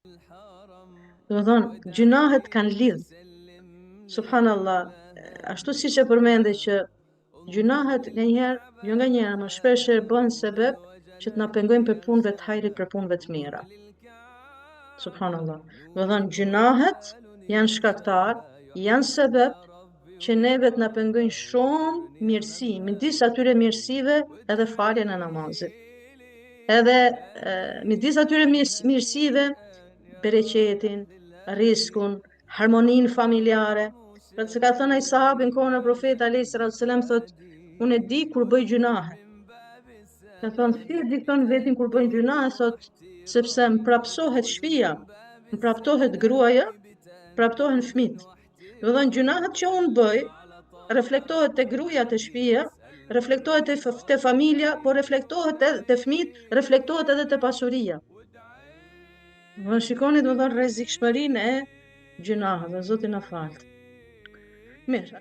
Do të thonë, gjunahet kanë lidh. Subhanallah, ashtu siç e përmende që gjunahet nganjëherë, jo nganjëherë, më shpesh bën sebeb që të na pengojnë për punëve të hajrit, për punëve të mira. Subhanallah. Do të thonë, gjunahet janë shkaktar, janë sebeb që neve të na pengojnë shumë mirësi, midis atyre mirësive edhe faljen e namazit. Edhe midis atyre mirësive, bereqetin, riskun, harmoninë familjare. Pra se ka thënë ai sahabi në kohën e Profetit alayhis salam thotë, unë e di kur bëj gjunahe. Ka thonë, si e di thon vetin kur bëj gjunahe, thotë, sepse më prapsohet shtëpia, më praptohet gruaja, praptohen fëmijët. Do të thonë gjunahet që unë bëj, reflektohet te gruaja, te shtëpia, reflektohet te familja, por reflektohet edhe te fëmijët, reflektohet edhe te pasuria. Më shikoni, do të thonë rrezikshmërinë e gjunaheve, Zoti na fal. Mirë.